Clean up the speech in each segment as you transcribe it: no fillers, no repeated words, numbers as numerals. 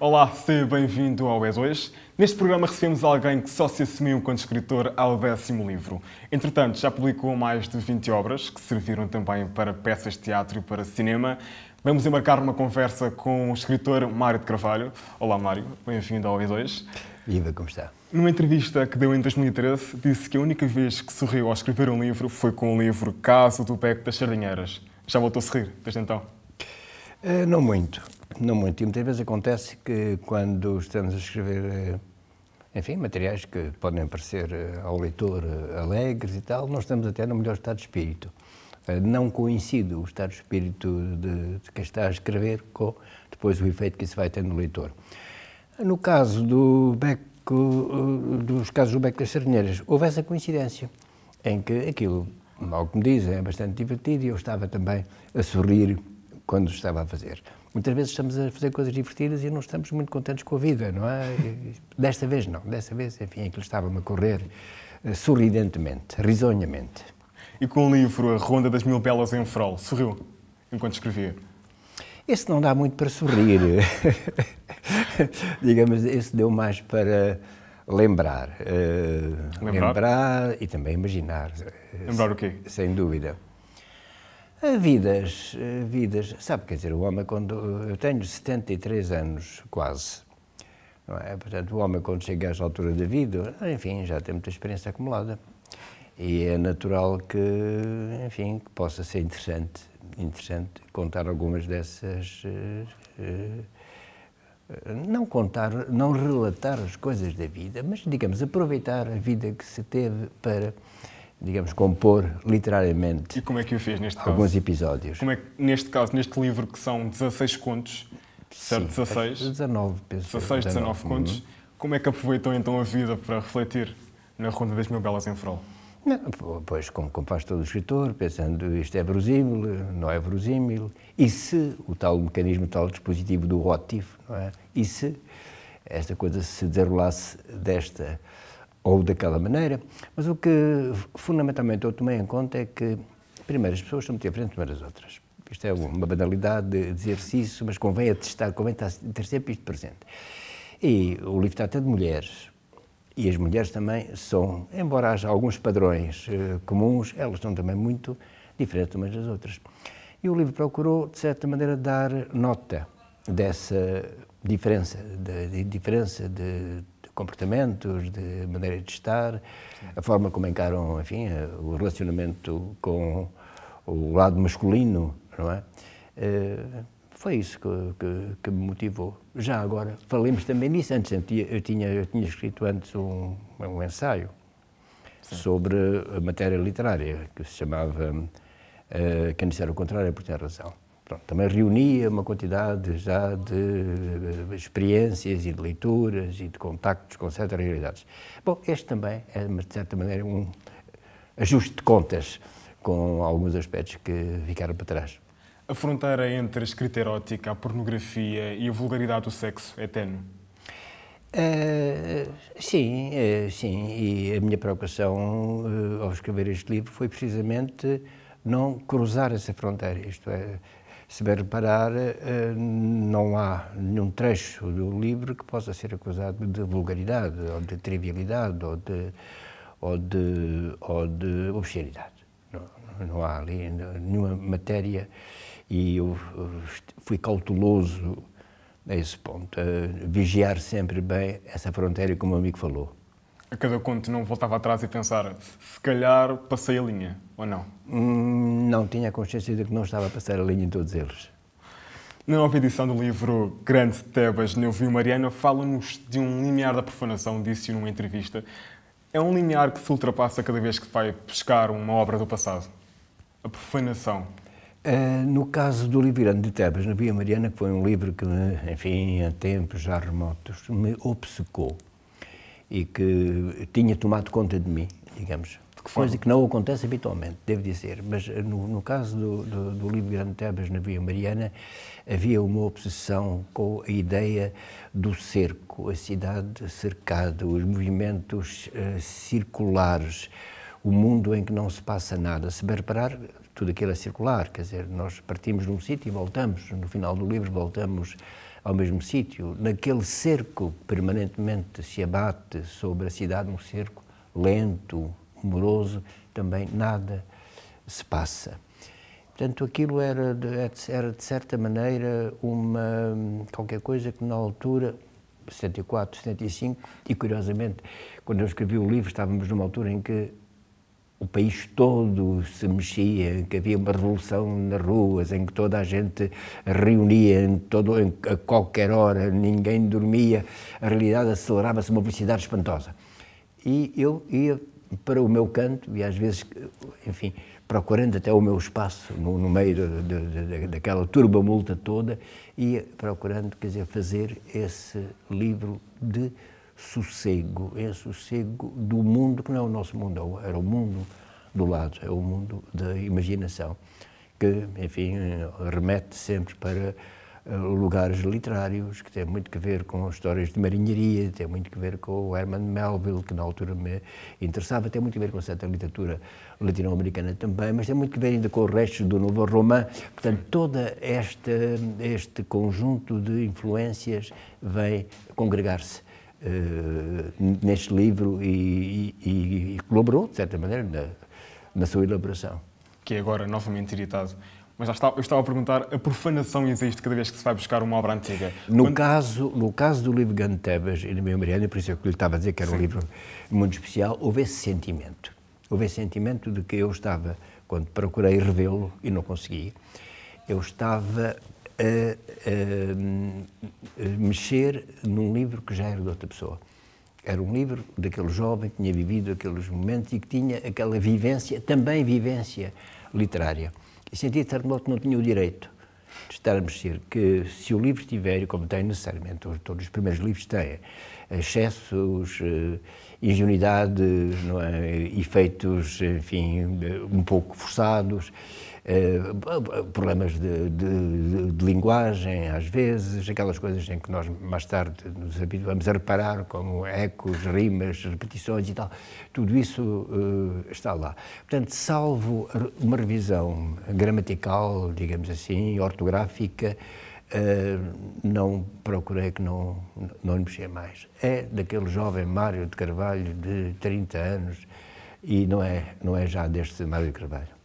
Olá, seja bem-vindo ao E2. Neste programa recebemos alguém que só se assumiu enquanto escritor ao 10º livro. Entretanto, já publicou mais de 20 obras, que serviram também para peças de teatro e para cinema. Vamos embarcar numa conversa com o escritor Mário de Carvalho. Olá, Mário, bem-vindo ao E2. Viva, como está? Numa entrevista que deu em 2013, disse que a única vez que sorriu ao escrever um livro foi com o livro Caso do Beco das Sardinheiras. Já voltou a sorrir desde então? Não muito. E muitas vezes acontece que quando estamos a escrever, materiais que podem parecer ao leitor alegres e tal, nós estamos até no melhor estado de espírito. Não coincide o estado de espírito de quem está a escrever com depois o efeito que isso vai ter no leitor. No caso dos casos do Beco das Sardinheiras, houve essa coincidência em que aquilo, mal que me dizem, é bastante divertido e eu estava também a sorrir quando estava a fazer. Muitas vezes estamos a fazer coisas divertidas e não estamos muito contentes com a vida, não é? Desta vez não. Desta vez, enfim, aquilo estava-me a correr sorridentemente, risonhamente. E com o livro A Ronda das Mil Belas em Frol, sorriu enquanto escrevia? Esse não dá muito para sorrir. Digamos, esse deu mais para lembrar. Lembrar e também imaginar. Lembrar o quê? Sem dúvida. Vidas, sabe, quer dizer, o homem quando... Eu tenho 73 anos, quase, não é? Portanto, o homem quando chega a esta altura da vida, enfim, já tem muita experiência acumulada. E é natural que, enfim, que possa ser interessante contar algumas dessas... não relatar as coisas da vida, mas, digamos, aproveitar a vida que se teve para... digamos, compor literariamente. E como é que o fez neste caso? Alguns episódios. Como é que, neste caso, neste livro, que são 16 contos, certo? Sim, 16? 19, penso. 16, 19 contos. Como é que aproveitou então a vida para refletir na Ronda das Mil Belas em Frol? Pois, como faz todo o escritor, pensando isto é verosímil, não é verosímil, e se o tal mecanismo, o tal dispositivo do what if, não é? E se esta coisa se desenrolasse desta ou daquela maneira, mas o que fundamentalmente eu tomei em conta é que, primeiro, as pessoas são muito diferentes umas das outras. Isto é uma banalidade de dizer-se isso, mas convém atestar, convém ter sempre isto presente. E o livro trata de mulheres, e as mulheres também são, embora haja alguns padrões comuns, elas são também muito diferentes umas das outras. E o livro procurou, de certa maneira, dar nota dessa diferença, de comportamentos, de maneira de estar, a forma como encaram, enfim, o relacionamento com o lado masculino, não é? Foi isso que me motivou. Já agora, falemos também nisso. Antes, eu tinha escrito antes um ensaio sobre a matéria literária, que se chamava Quem disser o contrário é porque tem razão. Pronto, também reunia uma quantidade já de experiências e de leituras e de contactos com certas realidades. Bom, este também é, de certa maneira, um ajuste de contas com alguns aspectos que ficaram para trás. A fronteira entre a escrita erótica, a pornografia e a vulgaridade do sexo é ténue? Sim, e a minha preocupação ao escrever este livro foi precisamente não cruzar essa fronteira, isto é, se bem reparar, não há nenhum trecho do livro que possa ser acusado de vulgaridade, ou de trivialidade, ou de obscenidade. Não há ali nenhuma matéria e eu fui cauteloso a esse ponto, a vigiar sempre bem essa fronteira, como o amigo falou. A cada conto não voltava atrás e pensar, se calhar passei a linha, ou não? Não tinha consciência de que não estava a passar a linha em todos eles. Na nova edição do livro Grande Tebas, Neuvo e Mariana, fala-nos de um limiar da profanação, disse numa entrevista. É um limiar que se ultrapassa cada vez que vai pescar uma obra do passado. A profanação. No caso do livro Grande de Tebas, Neuvo e Mariana, que foi um livro que, enfim, a tempos já remotos, me obcecou e que tinha tomado conta de mim, digamos. Coisa que não acontece habitualmente, devo dizer, mas no caso do livro Grande Tebas, Neuvo e Mariana, havia uma obsessão com a ideia do cerco, a cidade cercada, os movimentos circulares, o mundo em que não se passa nada. Se bem reparar, tudo aquilo é circular, quer dizer, nós partimos de um sítio e voltamos, no final do livro voltamos ao mesmo sítio. Naquele cerco permanentemente se abate sobre a cidade, um cerco lento, moroso, também nada se passa. Portanto, aquilo era de certa maneira qualquer coisa que na altura, 74, 75, e curiosamente, quando eu escrevi o livro, estávamos numa altura em que o país todo se mexia, que havia uma revolução nas ruas, em que toda a gente reunia a qualquer hora, ninguém dormia, a realidade acelerava-se a uma velocidade espantosa. E eu ia para o meu canto e às vezes, enfim, procurando até o meu espaço no meio daquela turbamulta toda, ia procurando, quer dizer, fazer esse livro de sossego, sossego do mundo que não é o nosso mundo, era o mundo do lado, é o mundo da imaginação, que, enfim, remete sempre para lugares literários, que tem muito que ver com histórias de marinharia, tem muito que ver com o Herman Melville, que na altura me interessava, tem muito que ver com certa literatura latino-americana também, mas tem muito que ver ainda com os restos do Novo Romã. Portanto, todo este conjunto de influências vem congregar-se neste livro e colaborou, de certa maneira, na sua elaboração. Que é agora novamente editado. Mas eu estava a perguntar, a profanação existe cada vez que se vai buscar uma obra antiga? No caso do livro Gantebas e da minha Mariana, por isso é que eu lhe estava a dizer que era um livro muito especial, houve esse sentimento. Houve esse sentimento de que eu estava, quando procurei revê-lo e não consegui, eu estava a mexer num livro que já era de outra pessoa. Era um livro daquele jovem que tinha vivido aqueles momentos e que tinha aquela vivência, também vivência literária. E sentia, de certo modo, que não tinha o direito de estar a mexer, que se o livro tiver, como tem necessariamente, todos os primeiros livros têm, excessos, ingenuidade, não é? Efeitos, enfim, um pouco forçados, problemas de linguagem, às vezes, aquelas coisas em que nós mais tarde nos habituamos a reparar, como ecos, rimas, repetições e tal, tudo isso está lá. Portanto, salvo uma revisão gramatical, digamos assim, ortográfica, não procurei que não lhe mexer mais. É daquele jovem Mário de Carvalho de 30 anos e não é já deste Mário de Carvalho.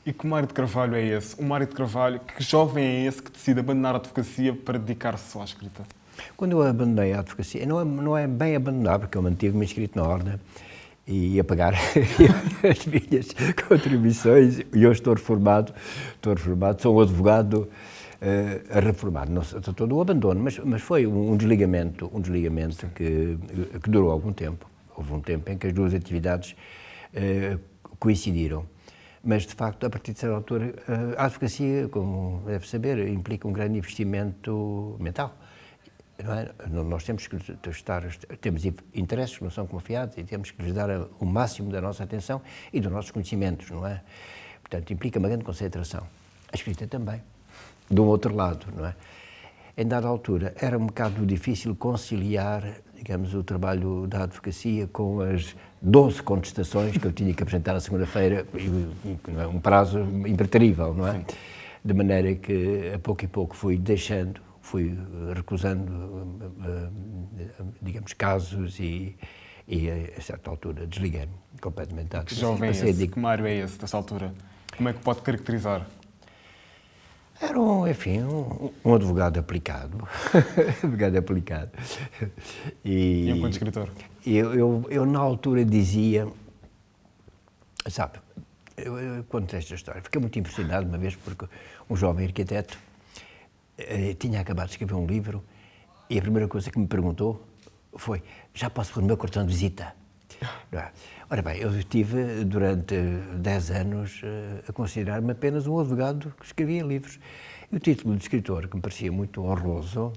E que Mário de Carvalho é esse? O Mário de Carvalho, que jovem é esse que decide abandonar a advocacia para dedicar-se só à escrita? Quando eu abandonei a advocacia, não é bem abandonar, porque eu mantive-me inscrito na ordem e ia pagar as minhas contribuições e eu estou reformado, sou um advogado reformado. Não sei todo o abandono, mas foi um desligamento que durou algum tempo. Houve um tempo em que as duas atividades coincidiram. Mas, de facto, a partir de certa altura, a advocacia, como deve saber, implica um grande investimento mental. Não é? Nós temos que temos interesses que não são confiados e temos que lhes dar o máximo da nossa atenção e dos nossos conhecimentos, não é? Portanto, implica uma grande concentração. A escrita também, de um outro lado, não é? Em dada altura, era um bocado difícil conciliar, digamos, o trabalho da advocacia com as 12 contestações que eu tinha que apresentar na segunda-feira, um prazo impreterível, não é? Sim. De maneira que, a pouco e pouco, fui recusando, digamos, casos e a certa altura, desliguei-me completamente da advocacia. Que jovem é esse? Que Mário é esse, dessa altura? Como é que pode caracterizar? Era, enfim, um advogado aplicado. E enquanto escritor? Eu, na altura, dizia... Sabe, eu conto esta história. Fiquei muito impressionado uma vez porque um jovem arquiteto tinha acabado de escrever um livro e a primeira coisa que me perguntou foi: já posso pôr o meu cartão de visita? Ora bem, eu estive durante 10 anos a considerar-me apenas um advogado que escrevia livros. E o título de escritor, que me parecia muito honroso,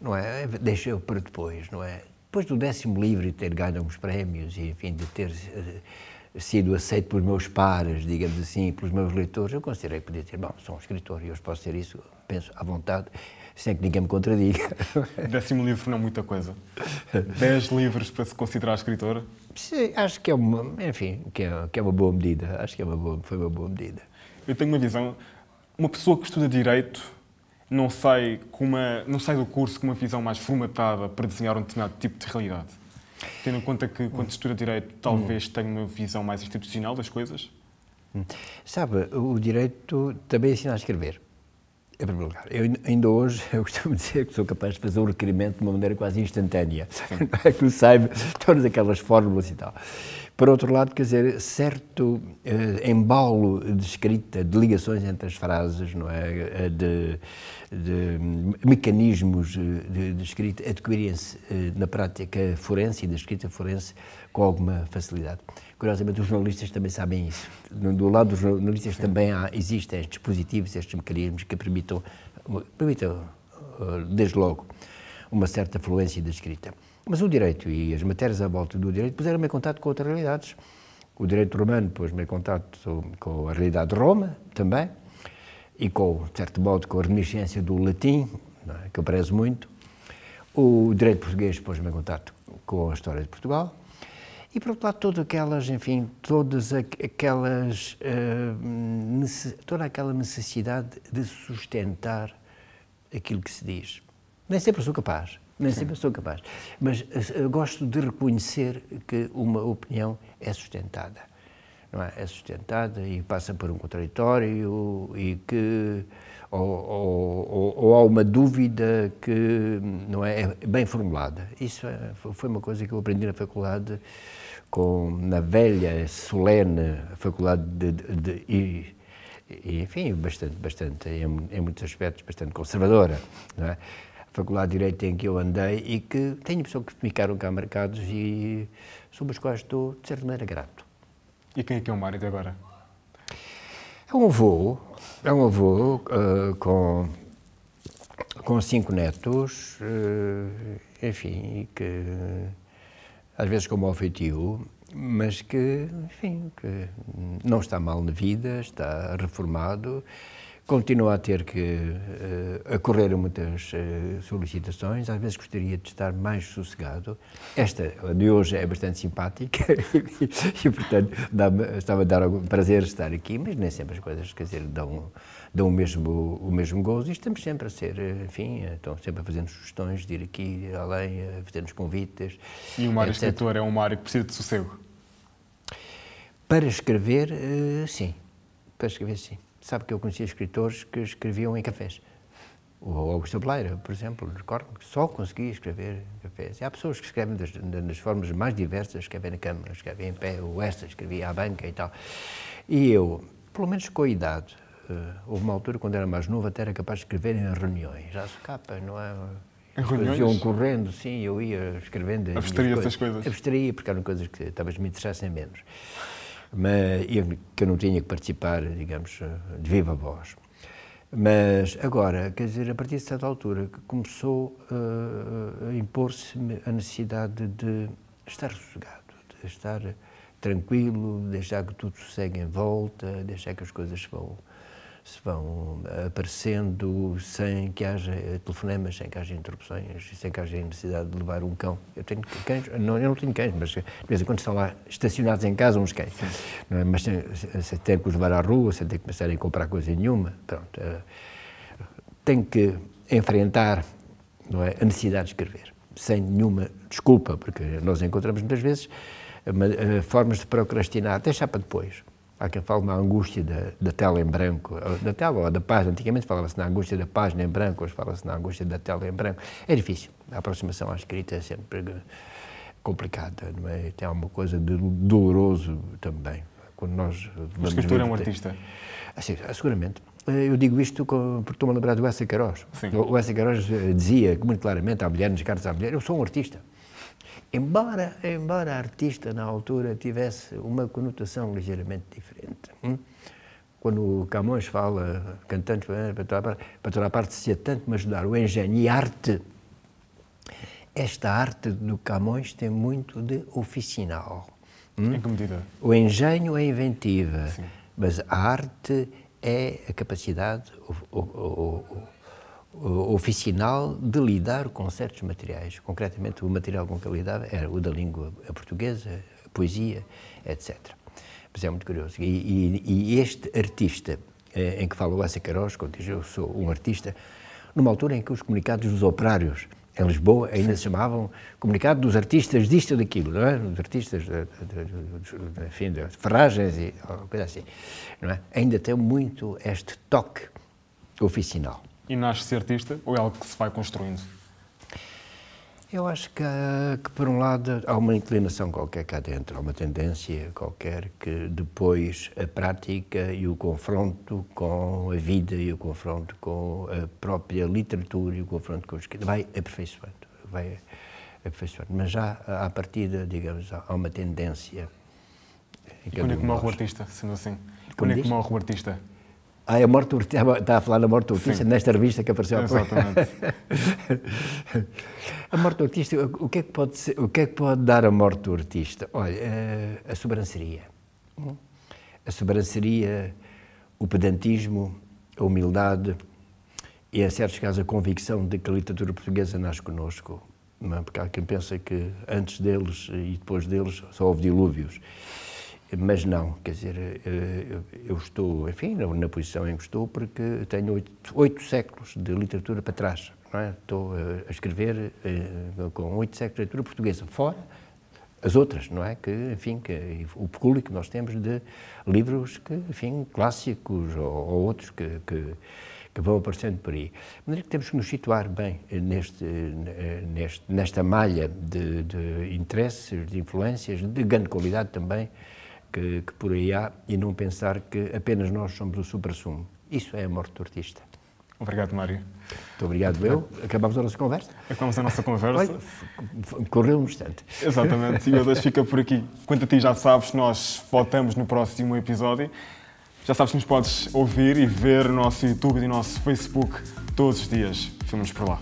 não é? Deixei-o para depois, não é? Depois do 10º livro e ter ganho alguns prémios e, enfim, de ter sido aceito pelos meus pares, digamos assim, pelos meus leitores, eu considerei que podia ter, bom, sou um escritor e hoje posso ser isso, penso, à vontade, sem que ninguém me contradiga. 10º livro não é muita coisa. 10 livros para se considerar escritor? Sim, acho que é uma, enfim, que é uma boa medida. Acho que foi uma boa medida. Eu tenho uma visão, uma pessoa que estuda Direito não sai do curso com uma visão mais formatada para desenhar um determinado tipo de realidade. Tendo em conta que, quando estuda Direito, talvez tenha uma visão mais institucional das coisas? Sabe, o Direito também ensina a escrever. Em primeiro lugar, eu ainda hoje, eu costumo dizer que sou capaz de fazer um requerimento de uma maneira quase instantânea. Não é que saiba todas aquelas fórmulas e tal. Por outro lado, quer dizer, certo embalo de escrita, de ligações entre as frases, não é? De mecanismos de escrita, adquirem-se na prática forense e da escrita forense com alguma facilidade. Curiosamente, os jornalistas também sabem isso. Do lado dos jornalistas também existem estes dispositivos, estes mecanismos que permitam, desde logo, uma certa fluência da escrita. Mas o direito e as matérias à volta do direito puseram-me em contato com outras realidades. O direito romano pôs-me em contato com a realidade de Roma, também, e com, de certo modo, com a reminiscência do latim, não é, que eu prezo muito. O direito português pôs-me em contato com a história de Portugal. E, por outro lado, todas toda aquela necessidade de sustentar aquilo que se diz. Nem sempre sou capaz, mas gosto de reconhecer que uma opinião é sustentada. Não é? É sustentada e passa por um contraditório e que ou há uma dúvida que não é bem formulada. Isso foi uma coisa que eu aprendi na faculdade, na velha, solene faculdade enfim, bastante em muitos aspectos, bastante conservadora, não é? A faculdade de Direito em que eu andei e que tenho a impressão que ficaram cá marcados e sobre os quais estou, de certa maneira, grato. E quem é que é o Mário de agora? É um avô com 5 netos, enfim, que às vezes com mau feitio, mas que, enfim, que não está mal na vida, está reformado, continua a ter que correr muitas solicitações, às vezes gostaria de estar mais sossegado. Esta de hoje é bastante simpática e portanto, estava a dar algum prazer estar aqui, mas nem sempre as coisas, quer dizer, dão o mesmo gozo e estamos sempre a ser, enfim, estão sempre a fazer sugestões de ir aqui, além, a fazer-nos convites. E o Mário escritor é um Mário que precisa de sossego? Para escrever, sim. Para escrever, sim. Sabe que eu conhecia escritores que escreviam em cafés. O Augusto Bleira, por exemplo, recordo-me que só conseguia escrever em cafés. E há pessoas que escrevem das formas mais diversas, escrevem na cama, escrevem em pé, o Esta escrevia à banca e tal. E eu, pelo menos com a idade, houve uma altura, quando era mais novo, até era capaz de escrever em reuniões. Já se capa, não é? Em reuniões? Iam correndo, sim, eu ia escrevendo. Abstraía essas coisas? Abstraía, porque eram coisas que talvez me interessassem menos. Mas que eu não tinha que participar, digamos, de viva voz. Mas agora, quer dizer, a partir de certa altura, que começou a impor-se a necessidade de estar sossegado, de estar tranquilo, deixar que tudo segue em volta, deixar que as coisas se vão aparecendo sem que haja telefonemas, sem que haja interrupções, sem que haja necessidade de levar um cão. Eu tenho cães, eu não tenho cães, mas de vez em quando estão lá estacionados em casa uns cães. Não é? Mas sem ter que os levar à rua, sem ter que começar a comprar coisa nenhuma. Pronto. Tenho que enfrentar, não é, a necessidade de escrever, sem nenhuma desculpa, porque nós encontramos muitas vezes formas de procrastinar, deixar para depois. Há quem fale na angústia da tela em branco, da tela ou da página. Antigamente falava-se na angústia da página em branco, hoje fala-se na angústia da tela em branco. É difícil. A aproximação à escrita é sempre complicada, não é? Tem alguma coisa de doloroso também. Quando nós o escritor é um artista? Sim, seguramente. Eu digo isto porque estou-me a lembrar do Eça Queiroz. O Eça Queiroz dizia muito claramente à mulher, nas cartas à mulher, eu sou um artista. Embora a artista, na altura, tivesse uma conotação ligeiramente diferente. Quando o Camões fala, cantando para toda a parte, se tanto me ajudar o engenho e a arte, esta arte do Camões tem muito de oficinal. Em que medida? O engenho é inventiva, sim, mas a arte é a capacidade oficinal de lidar com certos materiais. Concretamente, o material com que ele lidava era o da língua portuguesa, a poesia, etc. Mas é muito curioso. E este artista em que fala o Eça Queiroz, quando diz eu sou um artista, numa altura em que os comunicados dos operários em Lisboa ainda se chamavam comunicado dos artistas disto ou daquilo, não é? Dos artistas, enfim, de ferragens e coisa assim, não é? Ainda tem muito este toque oficinal. E nasce-se artista ou é algo que se vai construindo? Eu acho que, por um lado, há uma inclinação qualquer cá dentro, há uma tendência qualquer que depois a prática e o confronto com a vida e o confronto com a própria literatura e o confronto com o escrito vai aperfeiçoando. Mas já à partida, digamos, há uma tendência. E quando é que morre o artista, sendo assim? Quando é que morre o artista? A morte do artista, está a falar da morte do artista nesta revista que apareceu há pouco. Exatamente. A morte do artista, o que é que pode dar a morte do artista? Olha, a sobranceria. A sobranceria, o pedantismo, a humildade e, em certos casos, a convicção de que a literatura portuguesa nasce connosco. Porque há quem pensa que antes deles e depois deles só houve dilúvios. Mas não, quer dizer, eu estou, enfim, na posição em que estou porque tenho 8 séculos de literatura para trás, não é? Estou a escrever com 8 séculos de literatura portuguesa, fora as outras, não é? Que, enfim, o público que nós temos de livros que, enfim, clássicos ou outros que vão aparecendo por aí. De maneira que temos que nos situar bem nesta malha de interesses, de influências, de grande qualidade também, que por aí há, e não pensar que apenas nós somos o supra-sumo. Isso é a morte do artista. Obrigado, Mário. Muito obrigado, eu. Acabamos a nossa conversa? Acabamos a nossa conversa. Correu um instante. Exatamente, e o Deus fica por aqui. Quanto a ti já sabes, nós voltamos no próximo episódio. Já sabes que nos podes ouvir e ver no nosso YouTube e no nosso Facebook todos os dias. Vemos por lá.